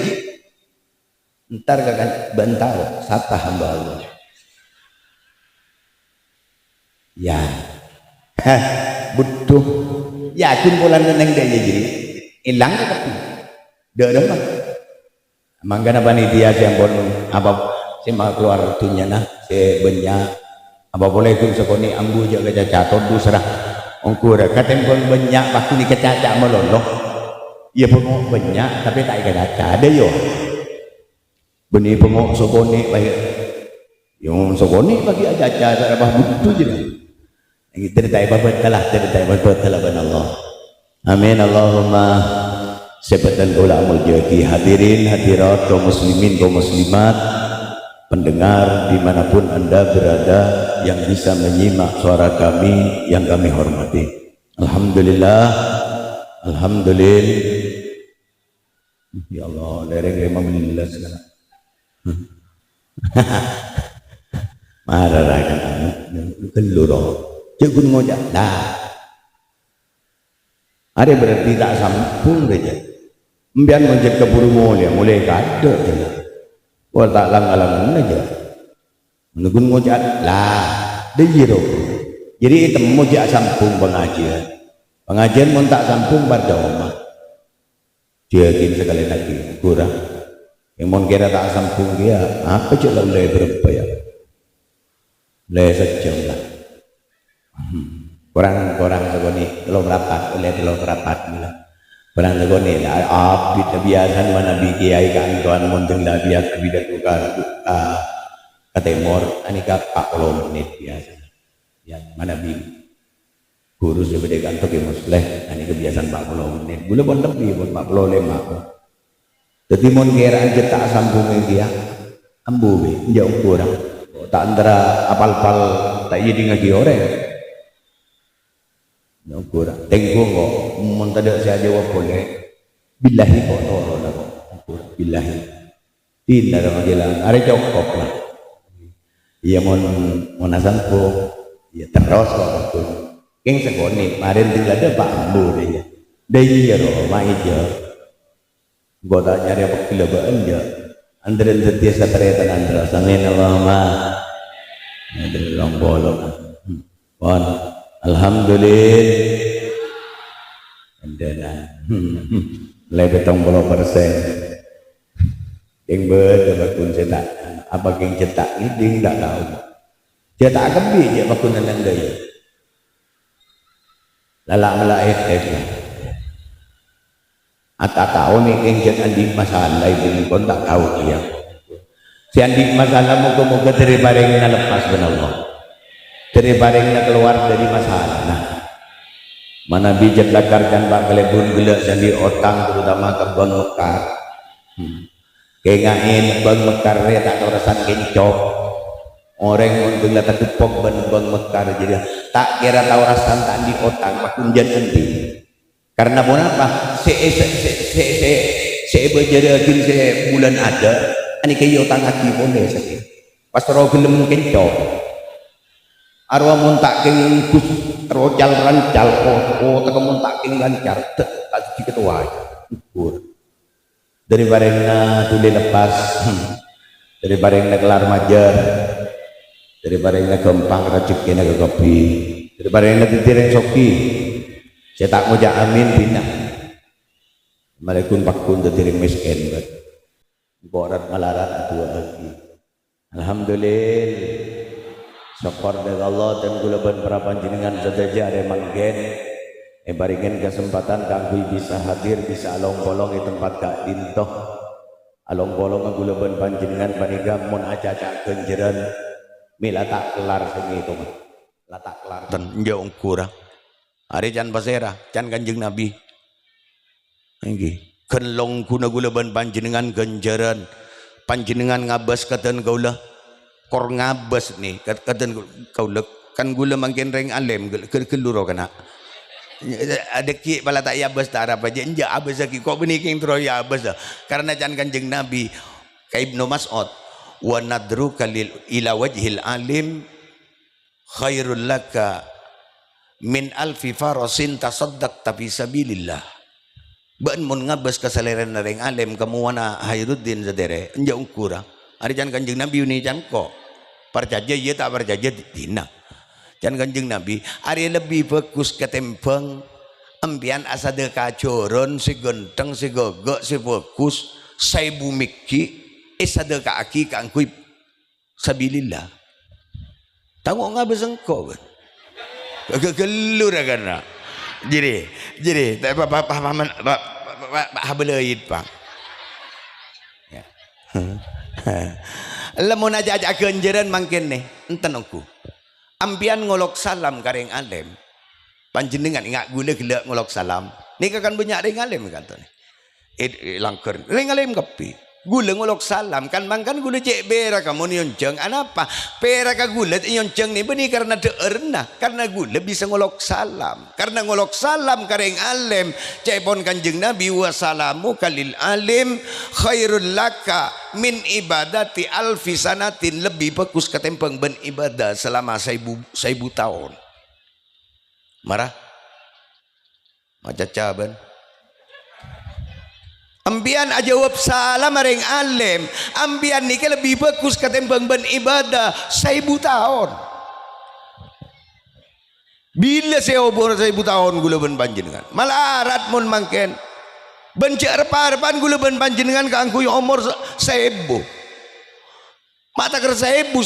ntar kan bentar sata hamba Allah ya butuh yakin bulan neneng dia jadi hilang ke tapi dah mah manggana panitia yang pun apa si mau keluar tunya nah si banyak apa boleh itu sekoni ambu jaga caca todu serah ongkur katen pun banyak waktu ni kecaca meloloh ia pengok banyak tapi tak ikan caca ada yo benih pengok sekoni baik yang sekoni bagi caca tak apa butuh je yang cerita babat telah ben Allah amin Allahumma sebatan ulamul jadi hadirin hadirat kaum muslimin kaum muslimat pendengar dimanapun anda berada yang bisa menyimak suara kami yang kami hormati alhamdulillah alhamdulillah ya Allah lereng alhamdulillah segala marah kan keluro cekun ngojak dah ada berarti tak sampung saja mbian ngojak keburu mulai kada je wah tak lang-lang aja menunggu ngojak lah dia jadi itu ngojak sampung pengajian pun tak sampung pada rumah dia kini sekali lagi kurang yang mau kira tak sampung dia apa coba boleh berapa ya boleh sejam lah kurang segoni telur rapat oleh telur rapat lah barang segoni lah abdi biasa mana bikiai kan tuan monteng dah biasa bidak tukar ke timur anika 40 menit biasa ya mana bi guru sebeda kantor ke musleh anika biasa 40 menit gula pun lebih pun 45 jadi mon kira cetak sambung dia ambu be jauh kurang tak antara apal-apal tak jadi ngaji orang jauh kurang tengok kok mon tak ada saya jawab boleh billahi kok tolong lah kok billahi tidak ada majalah ada cukup lah iya mon sambung ya terus kok keng segoni kemarin tinggal ada Pak Ambu dia iya roh mai je gua tak nyari apa kilabaan je antara setiap satareta antara samin Allahumma ada long bolong pon alhamdulillah andana lebih 70% yang berbakun cetak apa yang cetak ini tidak tahu cetak kebi je bakun nang daya lalak melaih atau tahu nih yang andi masalah itu pun tak tahu dia si andi masalah moga-moga dari barengnya lepas benar dari barengnya keluar dari masalah nah mana bijak lakarkan pak kelebun gelak sandi otang terutama ke Bang Mekar kengain Bang Mekar ya tak terusan kencok orang untuk lihat kepok Bang Mekar jadi tak kira tahu rasan tak di otang pak kunjan nanti karena pun apa saya berjadi bulan ada ini kayak otang hati boleh sakit pas roh gelem kencok arwah muntak kengkus rocal rancal oh tak muntak keng lancar tak sedikit ketua ukur dari barengna tuli lepas dari barengna kelar majar daripada yang gampang rezeki nak kopi, daripada yang titireng soki. Saya tak mau amin bina. Malaikum pakun titireng miskin bet. Borat malarat dua lagi. Alhamdulillah. Syukur dari Allah dan kula ban para panjenengan sedaja ada manggen. Baringin kesempatan kanggo bisa hadir bisa along bolong di tempat kak dintoh. Along bolong kula ban panjenengan panika mun aca-aca kenjeran mila tak kelar sing itu mah. La tak kelar ten njau kurang. Ari can pasera, can Kanjeng Nabi. Nggih. Kenlong kuna gula ban panjenengan genjeran. Panjenengan ngabas katen kaula. Kor ngabas nih katen kaula kan gula mangkin reng alem keluro kana. Ada ki pala tak yabas tak apa aja enja abas ki kok beniking troya abas karena can Kanjeng Nabi ka Ibnu Mas'ud wa nadruka ila wajhil alim khairul laka min alfi farasin tasaddaqta fi sabilillah. Baan mun ngabas kasaliran na ring alim kamuana Hayruddin sadere enja ungkura ari can Kanjeng Nabi ni can ko percaya ye tak percaya dina can Kanjeng Nabi ari lebih bagus ketempeng ambian asade kacoron si genteng si gogok si fokus say bumiki isade ka aki kangkuy sabilillah tangok ngabas engko kan kegelur kan jadi tak apa pahaman habeleid pak ya lamun aja genjeran mangken nih enten aku ampian ngolok salam kareng alim panjenengan ingat gula gila ngolok salam nika kan banyak ring alim katone langker ring alim kapi gula ngolok salam kan mangkan gula cek bera kamu nyonjeng anapa pera ka gula nyonjeng ni beni karena deerna karena gula bisa ngolok salam karena ngolok salam kareng alim cepon Kanjeng Nabi wasalamu kalil alim khairul laka min ibadati alfi sanatin lebih bagus ketempeng ben ibadah selama 1000 tahun marah macaca ben ambian ajawab salam maring alim ambian ni lebih bagus ketempeng ben ibadah 1000 tahun bila saya obor 1000 tahun gula ben panjenengan malarat mun mangken bencak repa-repan gula ben panjenengan kangku umur 1000 mata ker 1100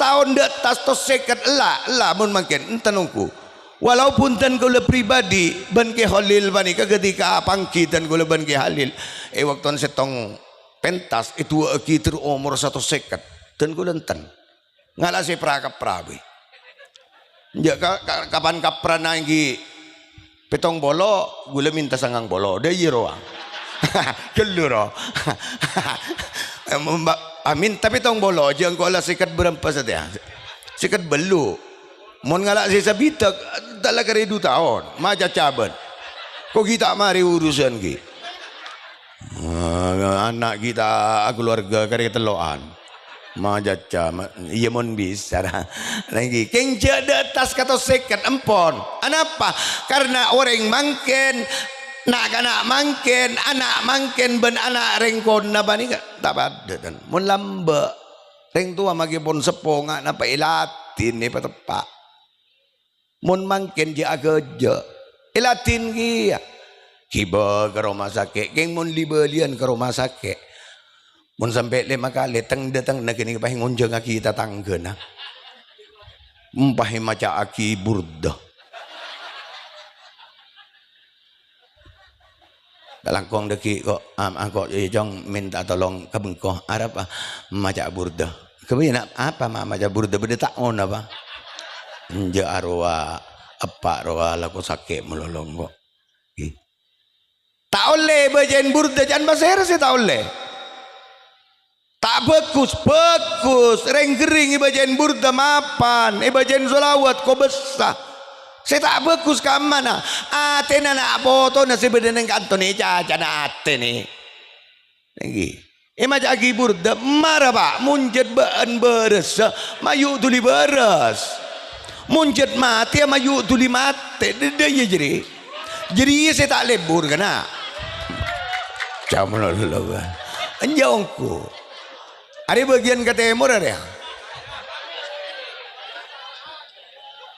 tahun de tas tos seket lah mun mangken enten ungku walaupun tan kula pribadi ban ke Halil bani ketika pangki tan kula ban ke Halil waktu setong pentas itu aki ter umur 150 dan kula enten ngala si prakap prabi ya kapan kapra nangi petong bolo gula minta sangang bolo de yiro keluro amin tapi tong bolo jang ko ala sikat berempat saja sikat belu mon ngalak si sabitak talaga redu tahun maja caban kok kita mari urusan ki anak kita keluarga kare teloan maja cam iya mon bisa lagi kenja de atas kata sekat empon anapa karena orang mangken nak anak mangken ben anak rengkon na bani tak ada dan mon lamba reng tua magipon sepo nga napa ilatin ni patepak mun mangken dia agaja ilatin kia kiba ke rumah sakit keng mun libelian ke rumah sakit mun sampai 5 kali teng datang na kini pahi ngunjung aki tatangga na pahi maca aki burda dalangkong deki kok kok jong minta tolong kabengkoh arab maca burda kemudian apa maca burda beda tak on apa nja arwa apa arwa laku sakit melolong kok tak oleh bacain burda jangan bahasa sih tak oleh tak bagus reng gering bacain burda mapan bacain solawat kok besar saya tak bagus ke mana ate na nak foto na si bedeneng kanto ni caca na ate ni lagi maca agi burda marah pak munjat baan beres mayu tuli beres munjat mati mayu tuli mati dia jadi saya tak lebur kena camun dulu anjongku ada bagian ke timur ada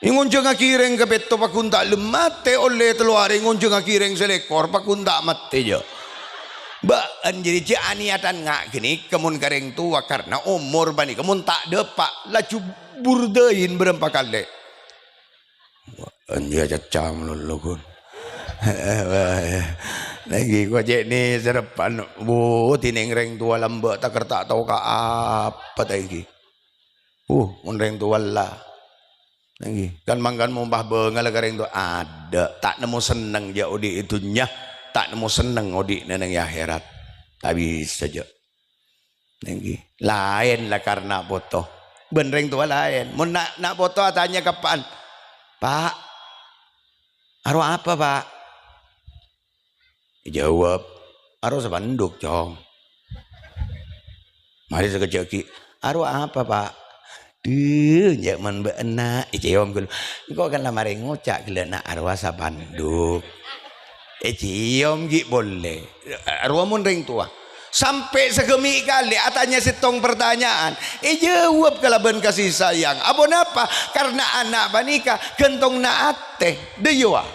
Ingon nga kireng kapeto pakunta lumate oleh teluari ingon nga kireng selekor pakunta mate jo. Ba anjiri ci aniatan nga gini kemun kareng tua karena umur bani kemun tak depak laju burdein berempat kali. Anjir cacam lulukun. Lagi ko je ni serapan bu tineng reng tua lambak tak kerta tahu ka apa tadi. Mun reng tua lah. Lagi kan mangkan mumbah bengal kareng tu ada tak nemu seneng je odi itunya tak nemu seneng odi neneng akhirat tapi saja lagi lain lah karena foto benreng tua lain mun nak foto tanya kapan pak arwah apa pak jawab arwah sebanduk cong mari sekejaki arwah apa pak ya man beena cium gul kok kan lamare ngocak gila nak arwah sabanduk cium gi boleh arwah mun ring tua sampai segemi kali atanya sitong pertanyaan jawab kalaban kasih sayang abon apa karena anak banika gentong naate dewa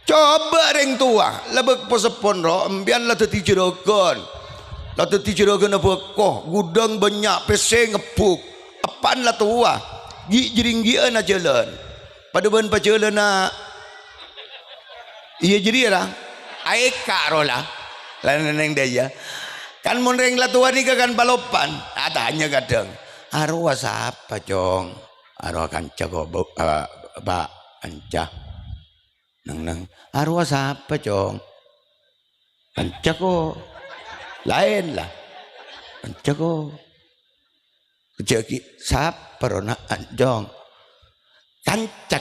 coba ring tua lebek posepon ro embian la teti jerogon apa koh gudang banyak pese ngepuk apaan lah tua jiringgian na jalan pada ban pajalan na iya jadi lah aeka rola lain neng daya kan monreng lah tua ni kan balopan adanya kadang arwah siapa cong arwah kanca kok pak kanca nang arwah siapa cong kanca kok lain lah kanca kok jadi siapa rona anjong kanca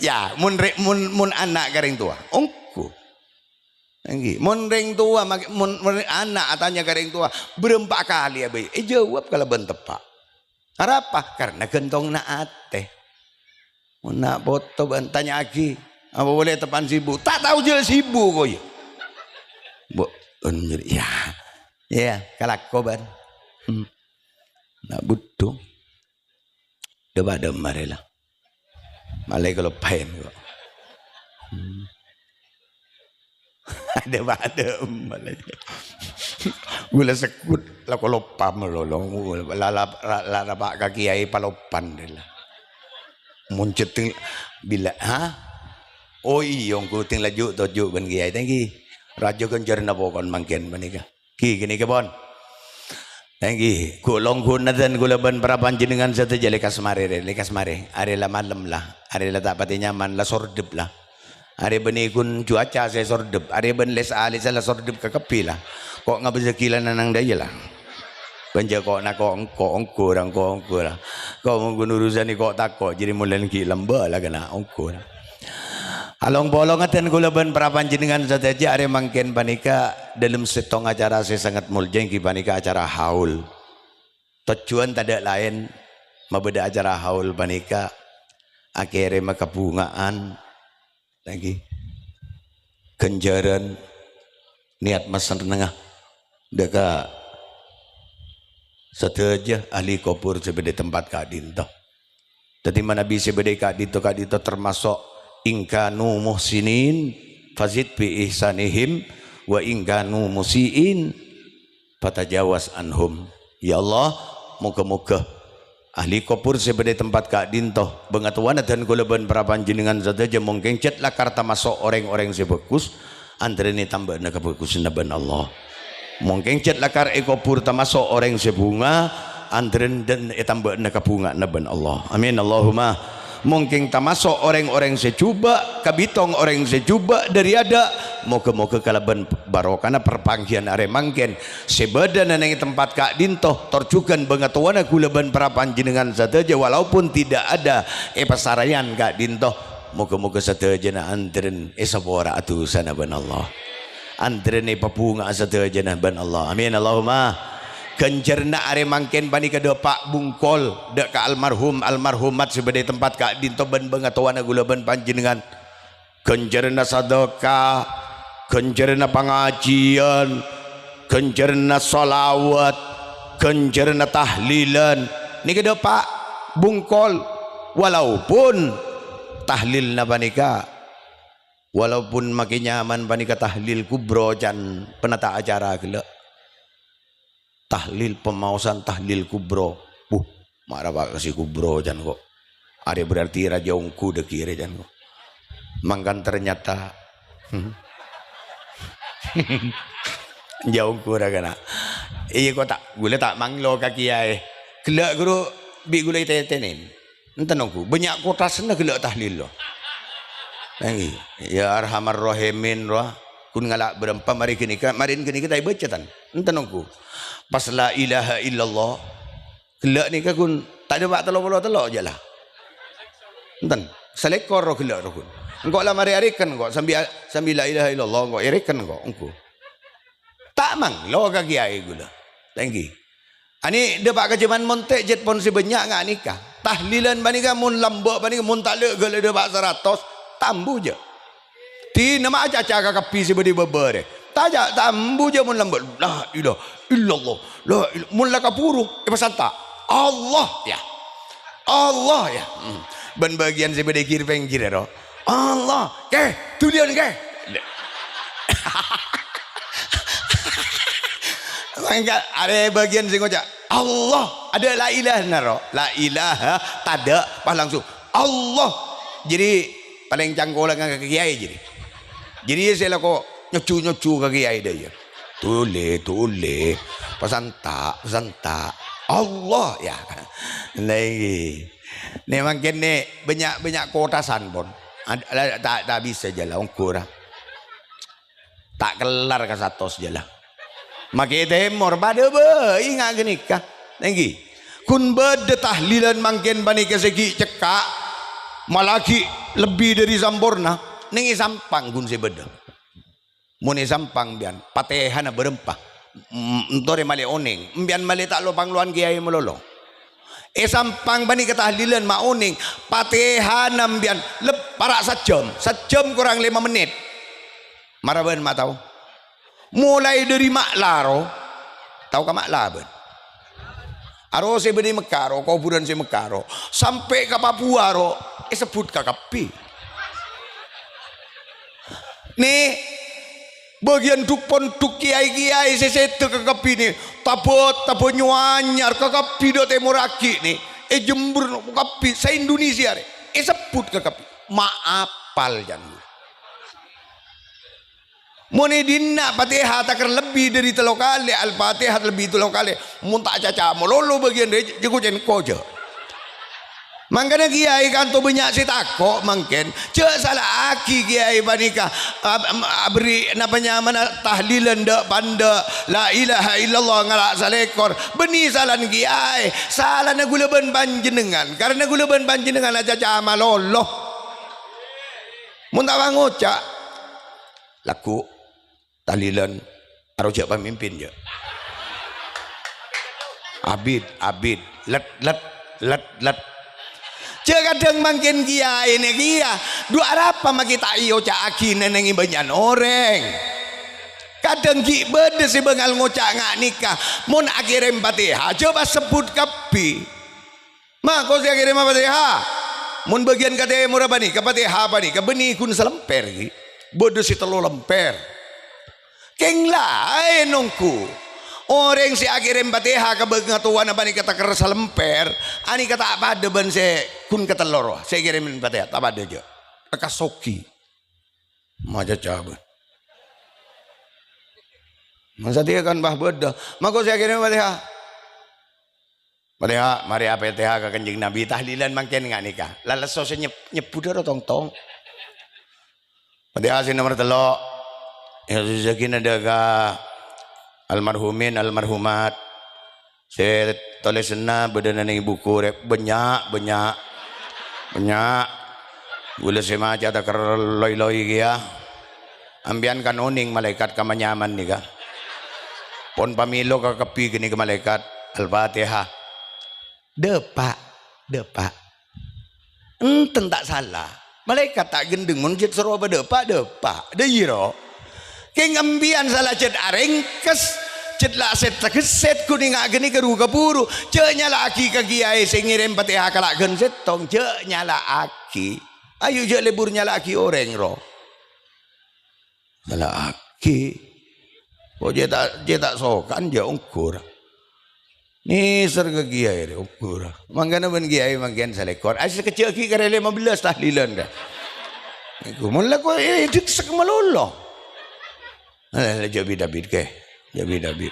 ya mun anak garing tua ongku lagi mun ring tua mun anak tanya garing tua berempat kali ya bayi jawab kalau bentepak apa karena gentong naate mun nak foto tanya lagi apa boleh tepan sibuk tak tahu jelas sibuk kok ya bu ya kalakoban nak butuh coba ada marilah malai kalau pain kok ada malai gula sekut lah kalau pam lolong la pak kaki ai palopan delah muncul bila oh iyong ku ting laju toju ben kiai thank rajo kenjar na pokon mangken menika ki gini ke bon thank kulong kunadan gulaban para panjenengan satu je lekas mare are la malam lah are la tak pati nyaman la sordep lah are benikun cuaca saya sordep are ben les alis la sordep ke kepi lah kok ngapa sekilan nang daya lah penja kok nak kok ongko lah kok mungkin urusan ni kok tak kok jadi mulen ki lamba lah kena ongko lah along bolong aten gulaban para panjenengan saja are mangken panika dalam setong acara saya sangat muljeng ki panika acara haul tujuan tidak lain mabeda acara haul panika akhirnya makabungaan lagi kenjaran niat masan nengah deka sateja ahli kopur sebeda tempat kadinto tadi mana bisa beda kadinto termasuk ingkanu muhsinin fazid bi ihsanihim wa ingkanu musiin fatajawas anhum ya Allah moga-moga ahli kopur sebeda tempat kak dintoh bengatuan dan gulaban para panjenengan saja mungkin cet lah karta masuk orang-orang sebagus antara ini tambah nak kebagusan naban Allah mungkin cet lah kar ekopur termasuk orang sebunga antara dan tambah nak bunga naban Allah amin Allahumma mungkin termasuk orang-orang secuba kabitong orang secuba dari ada moga-moga kalaban barokana perpanggian are mangken sebeda nang tempat kak dintoh torjukan bengatuana gulaban para panjenengan sateja walaupun tidak ada pasarayan kak dintoh moga-moga sateja na antren sabora atusan ban Allah antren papunga sateja na ban Allah amin Allahumma kenjerna are mangken bani kedua Pak Bungkol dek ka almarhumat sebagai tempat kak dinto ban bengatuana gulaban panjenengan kenjerna sedekah kenjerna pengajian kenjerna solawat kenjerna tahlilan Ni ke Pak bungkol walaupun tahlil na banika, walaupun makin nyaman banika tahlil kubro jan penata acara gila. Tahlil pemausan tahlil kubro. Marah pak kasih kubro jan kok. Ada berarti raja ungku de kiri jan kok. Mangkan ternyata jauh kurang kena. Iya kok tak gula tak manglo kaki ay. Gelak guru bi gula tetenin. Enten aku banyak kota sana gelak tahlil lo. Lagi ya arhamar rahimin roh. Kun ngalak berempat mari kini kita baca tan. Enten aku. Pas la ilaha illallah. Gelak ni kun tak ada bak telok je lah. Enten selekor roh gelak roh kun. Engkau lah mari arikan engkau sambil la ilaha illallah engkau arikan engkau. Tak mang lo kaki ai gula. Thank you. Ani dia pak kejaman montek jet pon si banyak ngak nikah. Tahlilan banika mun lambok banika mun tak le gele dia pak 100 tambu je. Ti nama aja caca kapi si bedi beber. Tajak tambu je mun lambok. La ilaha illallah. La mun la kapuru pasal tak. Allah ya. Allah ya. Ben bagian si bedi kiri pengkir ro. Allah. Ke, tulian ke. Enggak ada bagian sing ngocak Allah ada la ilaha naro la ilaha tada pas langsung Allah jadi paling cangkol dengan ke kiai jadi saya kok nyocu ke kiai dia tule pesan tak Allah ya lagi ni makin ni banyak kotasan pun tak bisa jalan kurang tak kelar ke satu jalan. Maki temor pada be ingat genikah lagi kun bede tahlilan mangken bani kesegi cekak malaki lebih dari sampurna nengi sampang kun se bede muni sampang bian patehana berempah entore male oning bian male tak lo pangluan kiai melolo sampang bani ketahlilan ma oning patehana bian parak sejam kurang 5 menit maraban ma tahu. Mulai dari Maklaro, tahu ke Maklaban? Aro saya beri Mekaro, kuburan saya Mekaro, sampai ke Papua ro, sebut ke Kapi. Nih bagian dukpon duk kiai sesetu ke Kapi nih, tabot nyuanyar ke Kapi do temuraki nih, jembur ke Kapi, saya Indonesia nih, sebut ke Kapi, maapal jangan. Mone dinna Fatihah takar lebih dari 3 kali Al-Fatihah lebih 3 kali mun tak caca mololo bagian dia jekujen koja mangkana kiai kanto banyak si takok mangken cek salah aki kiai panika beri napanya mana tahlilan dak panda la ilaha illallah ngalak salekor beni salan kiai salana gula ban panjenengan karena gula ban panjenengan aja caca malolo mun tak ngocak laku tahlilan arojak pemimpin je abid let cek kadang makin kiai ini kia dua apa maki tak iyo cak aki nenengi banyak orang kadang ki bede si bengal ngocak ngak nikah mun akhirin Fatihah coba sebut kapi mak kau si akhirin Fatihah mun bagian kata murah bani ke Fatihah bani ke benih kun selemper ki bede si telo lemper keng lain nungku orang si akhirin Fatihah ke bengatuan apa ni kata kerasa lemper ani kata apa ada ban se kun kata loro saya kirimin Fatihah tak ada aja kasoki maja cabut masa dia kan bah beda maka saya kirimin Fatihah mari apa Fatihah ke kanjeng Nabi tahlilan mangken nggak nikah lalas sosnya nyepudar tong Fatihah si nomor 3 ya sejakin ada ka almarhumin almarhumat saya tulisna bedana ning buku rek banyak gula sema jada ker loi kia ambian kan oning malaikat kamanyaman nih ka pon pamilo ka kepi gini ke malaikat Al-Fatihah depak enten tak salah malaikat tak gendeng munjit seroba depak deyiro keng ambian salah cet areng kes cedlak set keset ku ni ngak geni keru kepuru ce nyala aki ka kiai sing ngirim Fatihah kalak gen setong ce nyala aki ayo je lebur nyala aki orang ro nyala aki kok je tak sokan je ukur ni serga kiai re ukur mangkana ben kiai mangken salekor asal kecil ki kare 15 tahlilan dah iku mulla ko dik sak malolo ala jabi David ke jabi David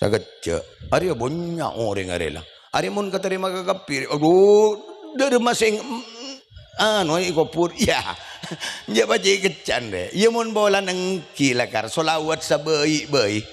sagat ce ari banyak orang arela ari mun katerima kakapir aduh dari masing anu iko pur ya dia baca kecan deh ia mun bola nang kilakar solawat sabai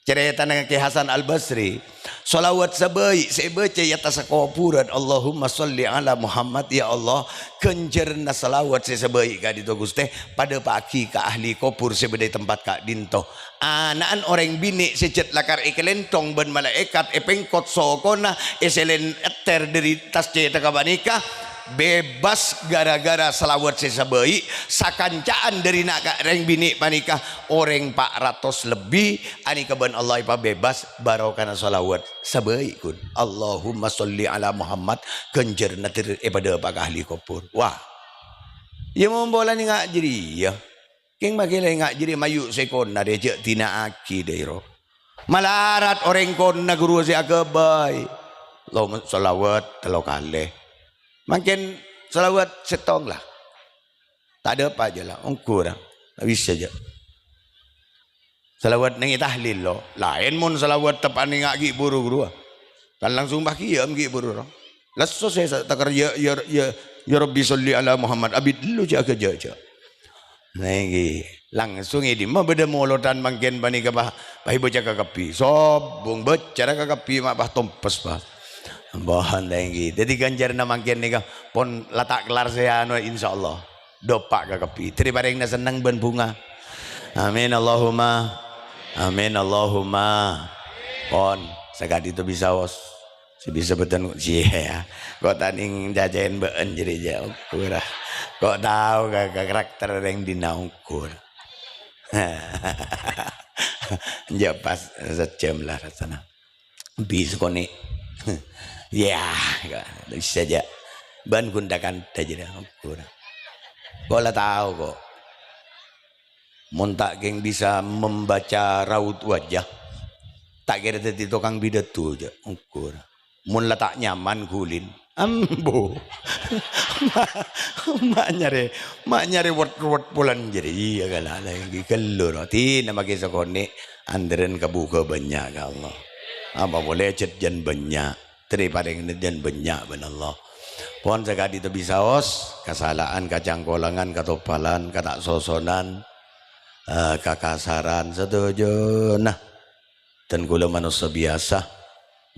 cerita nang Ki Hasan Al Basri solawat sabai saya baca ya tasakopuran Allahumma salli ala Muhammad ya Allah kenjerna salawat saya sabai ka dito Guste pada pagi ka ahli kopur sebedai tempat ka dinto anaan orang bini secet lakar ikelentong ben malaikat epengkot sokona eselen eter dari tas cerita kabanika bebas gara-gara selawat sesabai sakancaan dari nak reng bini panikah orang 400 lebih ani keban Allah ipa bebas barokana selawat sabai kun Allahumma sholli ala Muhammad kenjer natir pada pak ahli kopur wah ia membola ni ngak jadi ya king makile ngak jadi mayu sekon na rejek tina aki deiro malarat orang kon na guru si agabai lo selawat telo kali makin selawat setong lah tak ada apa aja lah ukur tak bisa aja selawat nengi tahlil lo lain mun selawat tepan ni ngaki buru guru kan langsung bakiam gi buru leso saya tak kerja ya Rabbi sholli ala Muhammad abid dulu jaga jaga nengi langsung ini mah beda molotan makin bani ke bah bocah kakapi sobung becara kakapi mak bah tompes bah bahan tinggi jadi ganjar na makin ni pon latak kelar saya anu insyaallah dopak kakapi terima ring na senang ben bunga amin Allahumma pon sagad itu bisa was si bisa betul sih ya kok taning jajain beun jadi jauh kurang kok tahu ke karakter yang dinaukur ya pas sejam lah rasanya bis koni ya bisa aja ban gundakan aja kurang kok lah tahu kok montak geng bisa membaca raut wajah tak kira tadi tukang bidatu aja ukur mun letak nyaman kulin ambo mak nyari word pulan jadi iya kalah lagi kelur ti nama kisah kone andren kebuka banyak ka Allah apa boleh cet jan banyak daripada jan banyak ben Allah pon sagadi tu bisa os kesalahan kacangkolangan katopalan katak sosonan kakasaran setuju nah dan kula manusia biasa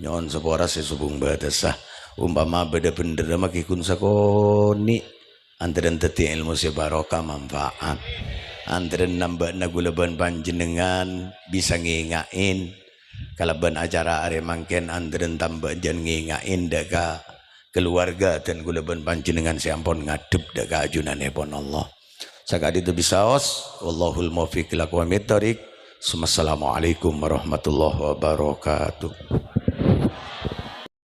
nyon sepora sesubung badasah umpama beda bener maki kun sakoni antren teti ilmu si barokah manfaat antren nambah nagulaban panjenengan bisa ngingain kalaban acara are mangken antren tambah jan ngingain daga keluarga dan gulaban panjenengan siampun ngadep daga ajunane pon Allah sakadi itu bisa os wallahul muwaffiq ila aqwamit thoriq. Assalamualaikum warahmatullahi wabarakatuh.